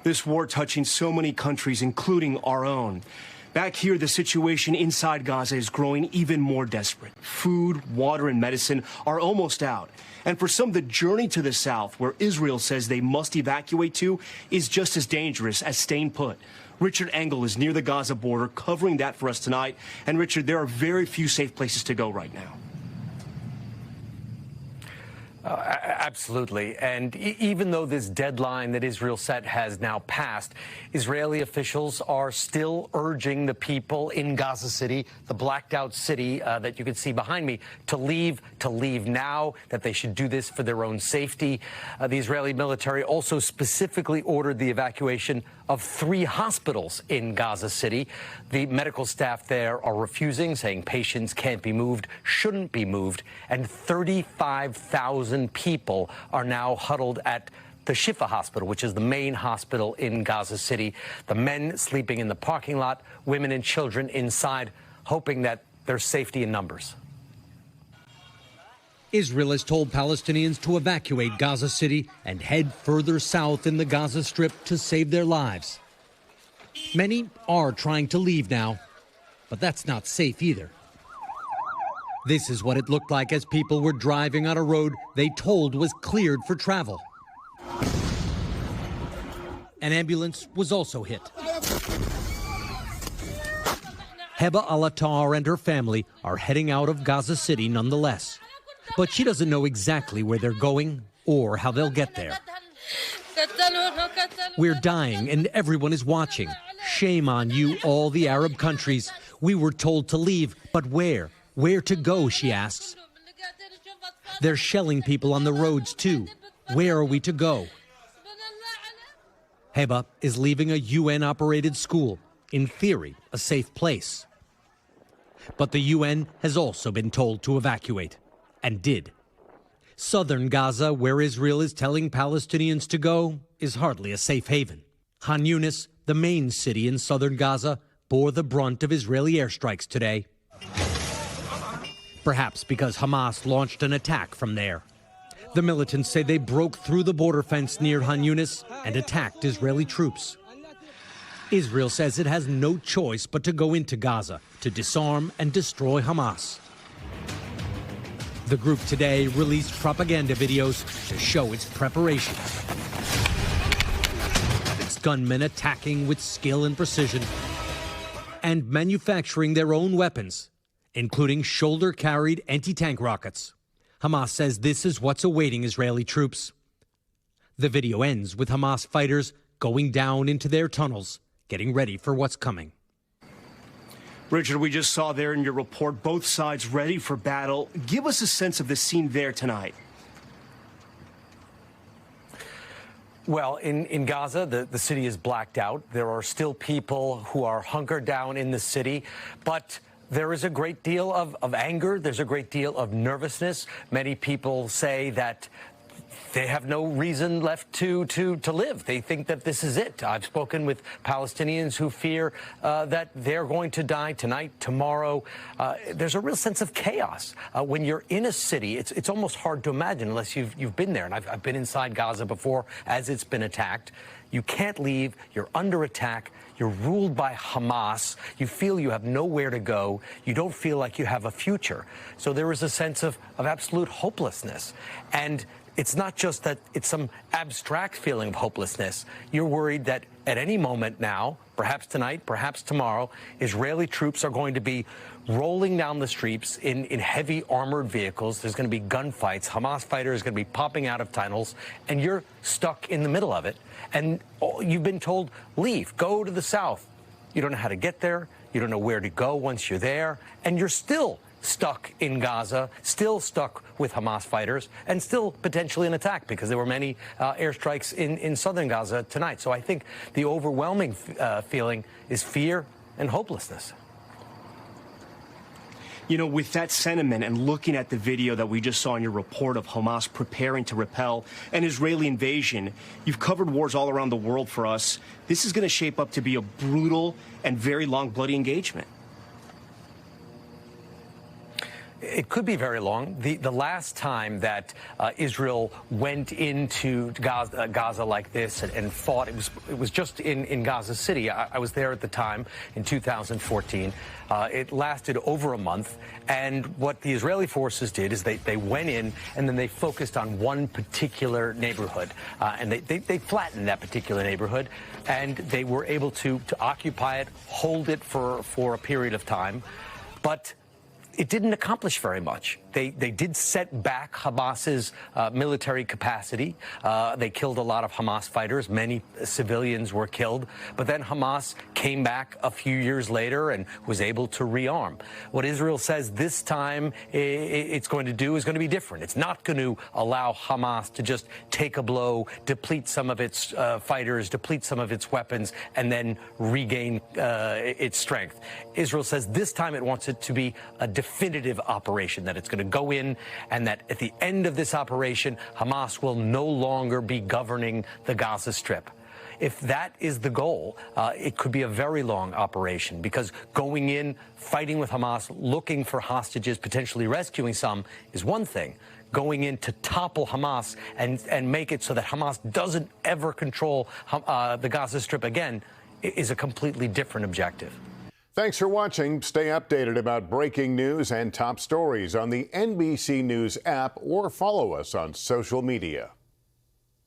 This war touching so many countries, including our own. Back here, the situation inside Gaza is growing even more desperate. Food, water, and medicine are almost out. And for some, the journey to the south, where Israel says they must evacuate to, is just as dangerous as staying put. Richard Engel is near the Gaza border, covering that for us tonight. And Richard, there are very few safe places to go right now. Absolutely. And even though this deadline that Israel set has now passed, Israeli officials are still urging the people in Gaza City, the blacked out city that you can see behind me, to leave now, that they should do this for their own safety. The Israeli military also specifically ordered the evacuation of 3 hospitals in Gaza City. The medical staff there are refusing, saying patients can't be moved, shouldn't be moved, and 35,000 people are now huddled at the Shifa hospital, which is the main hospital in Gaza City. The men sleeping in the parking lot, women and children inside, hoping that there's safety in numbers. Israel has told Palestinians to evacuate Gaza City and head further south in the Gaza Strip to save their lives. Many are trying to leave now, but that's not safe either. This is what it looked like as people were driving on a road they told was cleared for travel. An ambulance was also hit. Heba Al-Attar and her family are heading out of Gaza City nonetheless. But she doesn't know exactly where they're going or how they'll get there. We're dying and everyone is watching. Shame on you, all the Arab countries. We were told to leave, but where? Where to go, she asks. They're shelling people on the roads too. Where are we to go? Heba is leaving a UN-operated school, in theory, a safe place. But the UN has also been told to evacuate. And did. Southern Gaza, where Israel is telling Palestinians to go, is hardly a safe haven. Khan Yunis, the main city in southern Gaza, bore the brunt of Israeli airstrikes today. Perhaps because Hamas launched an attack from there. The militants say they broke through the border fence near Khan Yunis and attacked Israeli troops. Israel says it has no choice but to go into Gaza to disarm and destroy Hamas. The group today released propaganda videos to show its preparations. Its gunmen attacking with skill and precision and manufacturing their own weapons, including shoulder-carried anti-tank rockets. Hamas says this is what's awaiting Israeli troops. The video ends with Hamas fighters going down into their tunnels, getting ready for what's coming. Richard, we just saw there in your report both sides ready for battle. Give us a sense of the scene there tonight. Well, in Gaza, the city is blacked out. There are still people who are hunkered down in the city, but there is a great deal of anger. There's a great deal of nervousness. Many people say that they have no reason left to live. They think that this is it. I've spoken with Palestinians who fear that they're going to die tonight, tomorrow. There's a real sense of chaos. When you're in a city, it's almost hard to imagine unless you've been there. And I've been inside Gaza before as it's been attacked. You can't leave. You're under attack. You're ruled by Hamas. You feel you have nowhere to go. You don't feel like you have a future. So there is a sense of absolute hopelessness. And it's not just that it's some abstract feeling of hopelessness. You're worried that at any moment now, perhaps tonight, perhaps tomorrow, Israeli troops are going to be rolling down the streets in heavy armored vehicles. There's going to be gunfights. Hamas fighters are going to be popping out of tunnels, and you're stuck in the middle of it. And you've been told, leave, go to the south. You don't know how to get there. You don't know where to go once you're there. And you're still stuck in Gaza, still stuck with Hamas fighters, and still potentially an attack because there were many airstrikes in southern Gaza tonight. So I think the overwhelming feeling is fear and hopelessness. You know, with that sentiment and looking at the video that we just saw in your report of Hamas preparing to repel an Israeli invasion, you've covered wars all around the world for us. This is going to shape up to be a brutal and very long, bloody engagement. It could be very long. The last time that Israel went into Gaza like this and fought, it was just in Gaza City. I was there at the time in 2014. It lasted over a month, and what the Israeli forces did is they went in and then they focused on one particular neighborhood, and they flattened that particular neighborhood, and they were able to occupy it, hold it for a period of time, but it didn't accomplish very much. They did set back Hamas's military capacity. They killed a lot of Hamas fighters. Many civilians were killed. But then Hamas came back a few years later and was able to rearm. What Israel says this time it's going to do is going to be different. It's not going to allow Hamas to just take a blow, deplete some of its fighters, deplete some of its weapons, and then regain its strength. Israel says this time it wants it to be a definitive operation, that it's going to go in, and that at the end of this operation, Hamas will no longer be governing the Gaza Strip. If that is the goal, it could be a very long operation, because going in, fighting with Hamas, looking for hostages, potentially rescuing some is one thing. Going in to topple Hamas and make it so that Hamas doesn't ever control the Gaza Strip again is a completely different objective. Thanks for watching. Stay updated about breaking news and top stories on the NBC News app, or follow us on social media.